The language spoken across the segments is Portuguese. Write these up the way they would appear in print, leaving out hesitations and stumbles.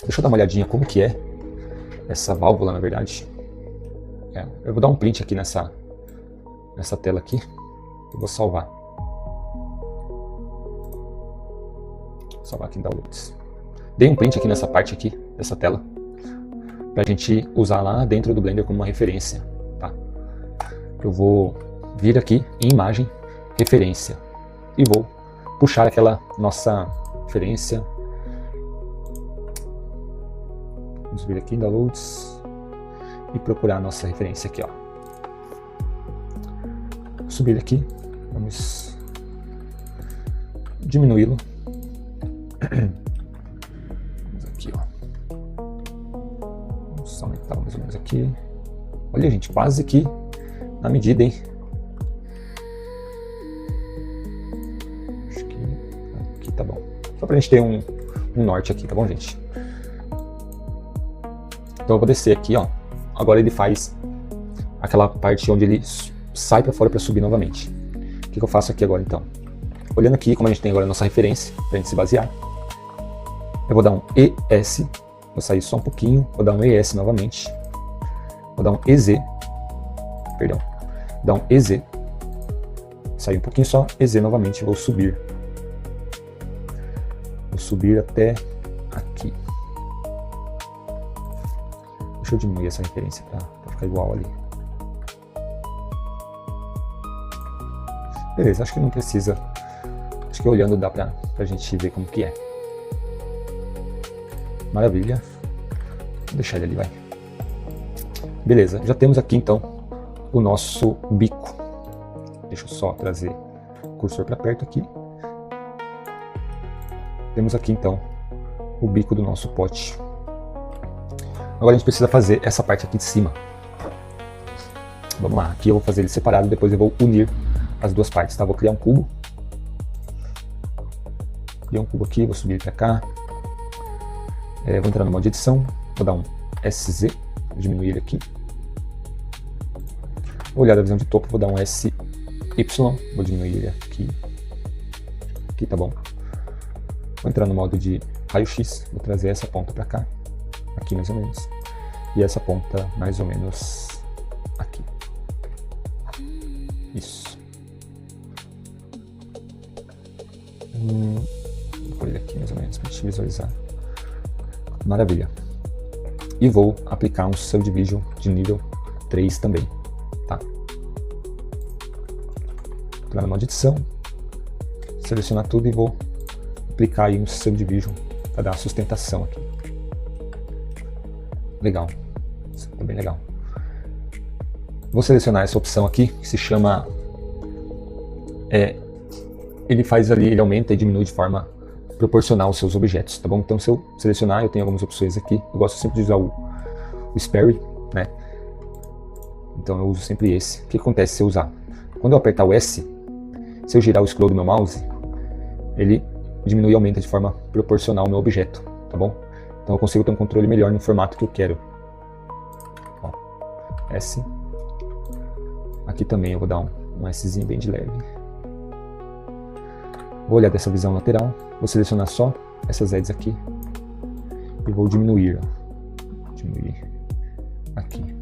Deixa eu dar uma olhadinha como que é essa válvula, na verdade. Eu vou dar um print aqui nessa tela aqui. Eu vou salvar. Vou salvar aqui em Downloads. Dei um print aqui nessa parte aqui, dessa tela, pra gente usar lá dentro do Blender como uma referência, tá? Eu vou vir aqui em imagem, referência, e vou puxar aquela nossa referência. Vamos vir aqui em Downloads e procurar a nossa referência aqui, ó. Subir aqui, vamos diminuí-lo. Vamos aqui, ó. Vamos aumentar mais ou menos aqui. Olha, gente, quase que na medida, hein? Acho que aqui tá bom. Só pra gente ter um norte aqui, tá bom, gente? Então eu vou descer aqui, ó. Agora ele faz aquela parte onde ele sai para fora para subir novamente. O que eu faço aqui agora, então? Olhando aqui, como a gente tem agora a nossa referência, para a gente se basear, eu vou dar um ES, vou sair só um pouquinho, vou dar um ES novamente, vou dar um EZ, perdão, vou dar um EZ, sair um pouquinho só, EZ novamente, vou subir até aqui. Deixa eu diminuir essa referência para ficar igual ali. Beleza, acho que não precisa. Acho que olhando dá pra gente ver como que é. Maravilha. Vou deixar ele ali, vai. Beleza, já temos aqui então o nosso bico. Deixa eu só trazer o cursor para perto aqui. Temos aqui então o bico do nosso pote. Agora a gente precisa fazer essa parte aqui de cima. Vamos lá, aqui eu vou fazer ele separado, depois eu vou unir as duas partes, tá? Vou criar um cubo. Criar um cubo aqui, vou subir ele para cá. Vou entrar no modo de edição, vou dar um SZ, vou diminuir ele aqui. Vou olhar a visão de topo, vou dar um SY, vou diminuir ele aqui. Aqui tá bom. Vou entrar no modo de raio-x, vou trazer essa ponta para cá. Aqui mais ou menos. E essa ponta mais ou menos aqui. Isso. Vou pôr ele aqui mais ou menos para a gente visualizar. Maravilha. E vou aplicar um Subdivision de nível 3 também. Tá? Entrar no modo de edição. Selecionar tudo e vou aplicar aí um Subdivision para dar uma sustentação aqui. Legal, isso tá bem legal. Vou selecionar essa opção aqui, que se chama... ele faz ali, ele aumenta e diminui de forma proporcional os seus objetos, tá bom? Então se eu selecionar, eu tenho algumas opções aqui. Eu gosto sempre de usar o Sperry, né? Então eu uso sempre esse. O que acontece se eu usar? Quando eu apertar o S, se eu girar o scroll do meu mouse, ele diminui e aumenta de forma proporcional o meu objeto, tá bom? Então eu consigo ter um controle melhor no formato que eu quero. Ó, S. Aqui também eu vou dar um Szinho bem de leve. Vou olhar dessa visão lateral. Vou selecionar só essas edges aqui. E vou diminuir. Ó. Diminuir aqui.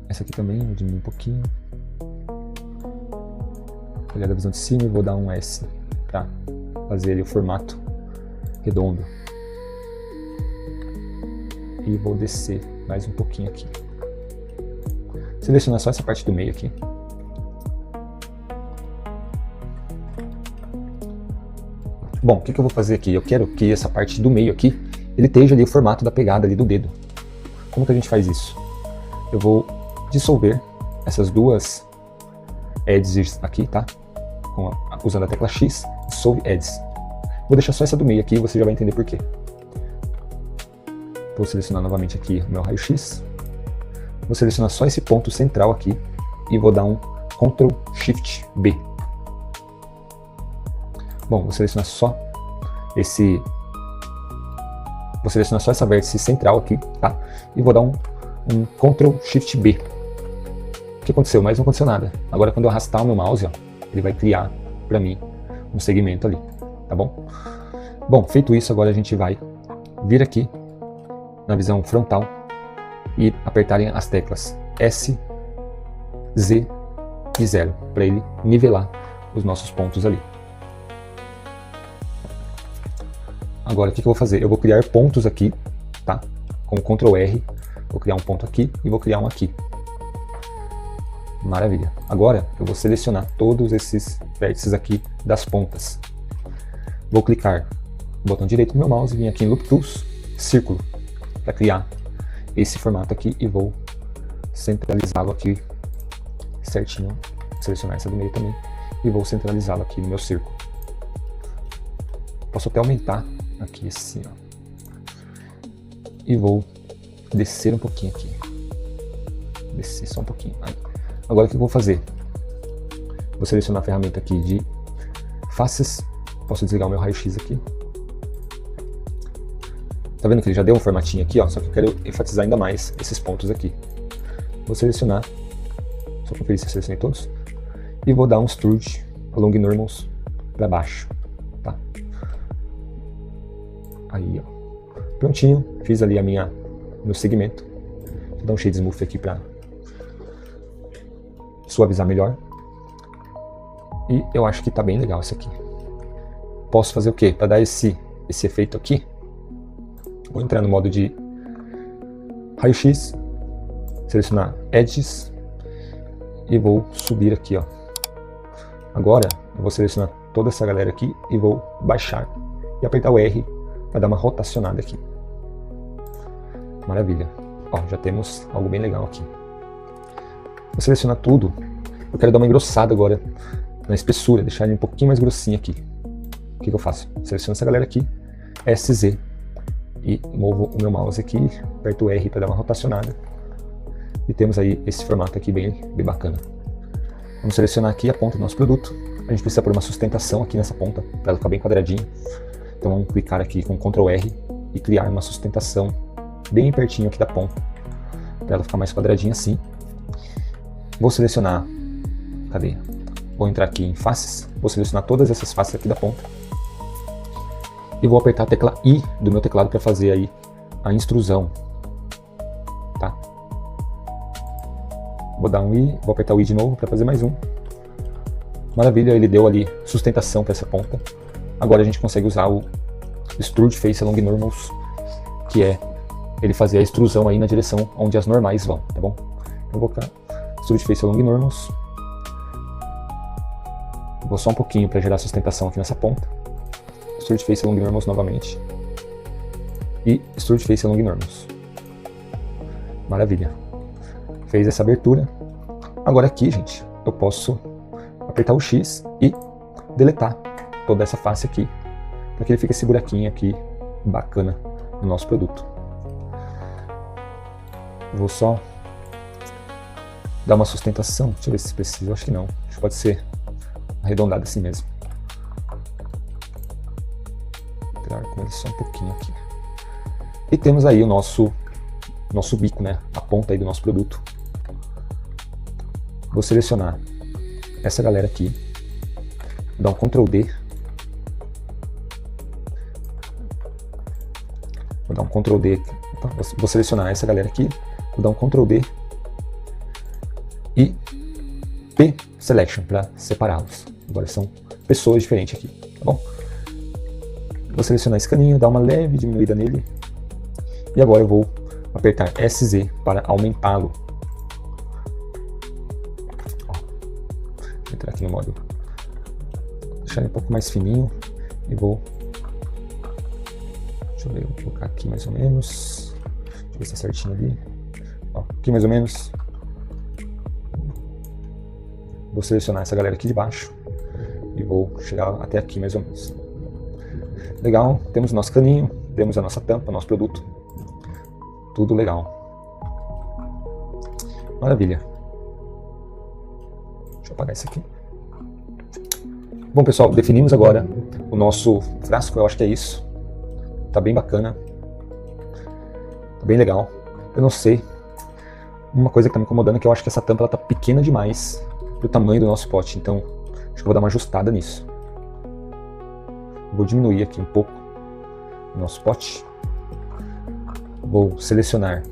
Essa aqui também, vou diminuir um pouquinho. Vou olhar da visão de cima e vou dar um S para fazer ele o formato redondo. E vou descer mais um pouquinho aqui. Selecionar só essa parte do meio aqui. Bom, o que eu vou fazer aqui? Eu quero que essa parte do meio aqui, ele esteja ali o formato da pegada ali do dedo. Como que a gente faz isso? Eu vou dissolver essas duas edges aqui, tá? Usando a tecla X, dissolve edges. Vou deixar só essa do meio aqui e você já vai entender por quê. Vou selecionar novamente aqui o meu raio-x. Vou selecionar só esse ponto central aqui e vou dar um Ctrl Shift B. Bom, vou selecionar só essa vértice central aqui, tá? E vou dar um Ctrl Shift B. O que aconteceu? Mas não aconteceu nada. Agora quando eu arrastar o meu mouse, ó, ele vai criar para mim um segmento ali, tá bom? Bom, feito isso, agora a gente vai vir aqui na visão frontal e apertarem as teclas S, Z e 0 para ele nivelar os nossos pontos ali. Agora o que eu vou fazer? Eu vou criar pontos aqui, tá? Com o Ctrl R, vou criar um ponto aqui e vou criar um aqui. Maravilha. Agora eu vou selecionar todos esses vértices aqui das pontas. Vou clicar no botão direito do meu mouse, vir aqui em Loop Tools, Círculo, para criar esse formato aqui e vou centralizá-lo aqui certinho. Selecionar essa do meio também e vou centralizá-lo aqui no meu círculo. Posso até aumentar aqui assim, ó. E vou descer um pouquinho aqui. Descer só um pouquinho. Aí. Agora o que eu vou fazer? Vou selecionar a ferramenta aqui de faces. Posso desligar o meu raio-x aqui. Tá vendo que ele já deu um formatinho aqui, ó? Só que eu quero enfatizar ainda mais esses pontos aqui. Vou selecionar. Só conferir se eu selecionei todos. E vou dar um extrude along normals para baixo, tá? Aí, ó. Prontinho. Fiz ali meu segmento. Vou dar um shade smooth aqui para suavizar melhor. E eu acho que tá bem legal isso aqui. Posso fazer o quê? Para dar esse efeito aqui, vou entrar no modo de raio-x, selecionar edges e vou subir aqui, ó. Agora eu vou selecionar toda essa galera aqui e vou baixar e apertar o R para dar uma rotacionada aqui. Maravilha. Ó, já temos algo bem legal aqui. Vou selecionar tudo. Eu quero dar uma engrossada agora na espessura, deixar ele um pouquinho mais grossinho aqui. O que eu faço? Seleciono essa galera aqui, SZ, e movo o meu mouse aqui, aperto o R para dar uma rotacionada. E temos aí esse formato aqui bem bacana. Vamos selecionar aqui a ponta do nosso produto. A gente precisa pôr uma sustentação aqui nessa ponta, para ela ficar bem quadradinha. Então vamos clicar aqui com Ctrl R e criar uma sustentação bem pertinho aqui da ponta, para ela ficar mais quadradinha assim. Vou selecionar, cadê? Vou entrar aqui em faces, vou selecionar todas essas faces aqui da ponta. E vou apertar a tecla I do meu teclado para fazer aí a extrusão, tá? Vou dar um I, vou apertar o I de novo para fazer mais um. Maravilha, ele deu ali sustentação para essa ponta. Agora a gente consegue usar o Extrude Face Along Normals, que é ele fazer a extrusão aí na direção onde as normais vão, tá bom? Eu vou colocar Extrude Face Along Normals. Vou só um pouquinho para gerar sustentação aqui nessa ponta. Extrude Face Along Normals novamente. E Extrude Face Along Normals. Maravilha. Fez essa abertura. Agora aqui, gente, eu posso apertar o X e deletar toda essa face aqui, para que ele fique esse buraquinho aqui bacana no nosso produto. Vou só dar uma sustentação. Deixa eu ver se precisa. Acho que não. Acho que pode ser arredondado assim mesmo. Vou tirar com ele só um pouquinho aqui. E temos aí o nosso bico, né? A ponta aí do nosso produto. Vou selecionar essa galera aqui. Vou dar um Ctrl D. Vou dar um Ctrl D. Vou selecionar essa galera aqui. Vou dar um Ctrl D. E P Selection para separá-los. Agora são pessoas diferentes aqui, tá bom? Vou selecionar esse caninho, dar uma leve diminuída nele. E agora eu vou apertar SZ para aumentá-lo. Vou entrar aqui no modo, deixar ele um pouco mais fininho e vou, deixa eu ver, vou colocar aqui mais ou menos, deixa eu ver se tá certinho ali, ó, aqui mais ou menos. Vou selecionar essa galera aqui de baixo e vou chegar até aqui mais ou menos. Legal, temos o nosso caninho, temos a nossa tampa, nosso produto, tudo legal. Maravilha. Deixa eu apagar isso aqui. Bom, pessoal, definimos agora o nosso frasco, eu acho que é isso. Tá bem bacana. Tá bem legal. Eu não sei. Uma coisa que tá me incomodando é que eu acho que essa tampa ela tá pequena demais pro tamanho do nosso pote, então acho que eu vou dar uma ajustada nisso. Vou diminuir aqui um pouco o nosso pote. Vou selecionar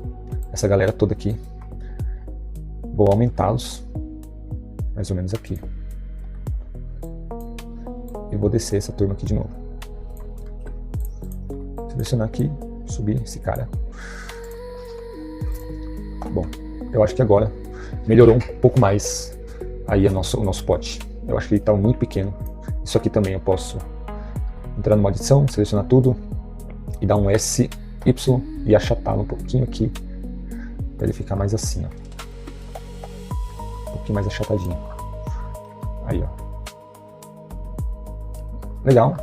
essa galera toda aqui. Vou aumentá-los, mais ou menos aqui. E vou descer essa turma aqui de novo. Selecionar aqui, subir esse cara. Bom, eu acho que agora melhorou um pouco mais aí o nosso pote. Eu acho que ele está muito pequeno. Isso aqui também eu posso entrar numa edição, selecionar tudo e dar um SY e achatá-lo um pouquinho aqui para ele ficar mais assim, ó. Um pouquinho mais achatadinho. Aí, ó. Legal.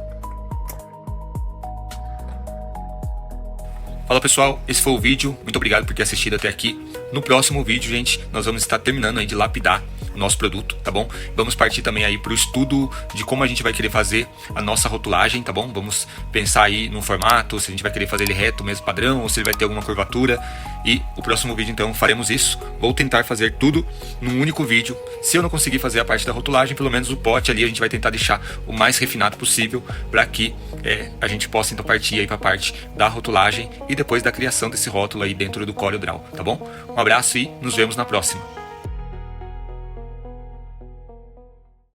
Fala pessoal, esse foi o vídeo, muito obrigado por ter assistido até aqui. No próximo vídeo, gente, nós vamos estar terminando aí de lapidar o nosso produto, tá bom? Vamos partir também aí para o estudo de como a gente vai querer fazer a nossa rotulagem, tá bom? Vamos pensar aí no formato, se a gente vai querer fazer ele reto, mesmo padrão, ou se ele vai ter alguma curvatura. E o próximo vídeo então faremos isso. Vou tentar fazer tudo num único vídeo. Se eu não conseguir fazer a parte da rotulagem, pelo menos o pote ali a gente vai tentar deixar o mais refinado possível para que a gente possa então partir aí para a parte da rotulagem e depois da criação desse rótulo aí dentro do CorelDRAW, tá bom? Um abraço e nos vemos na próxima.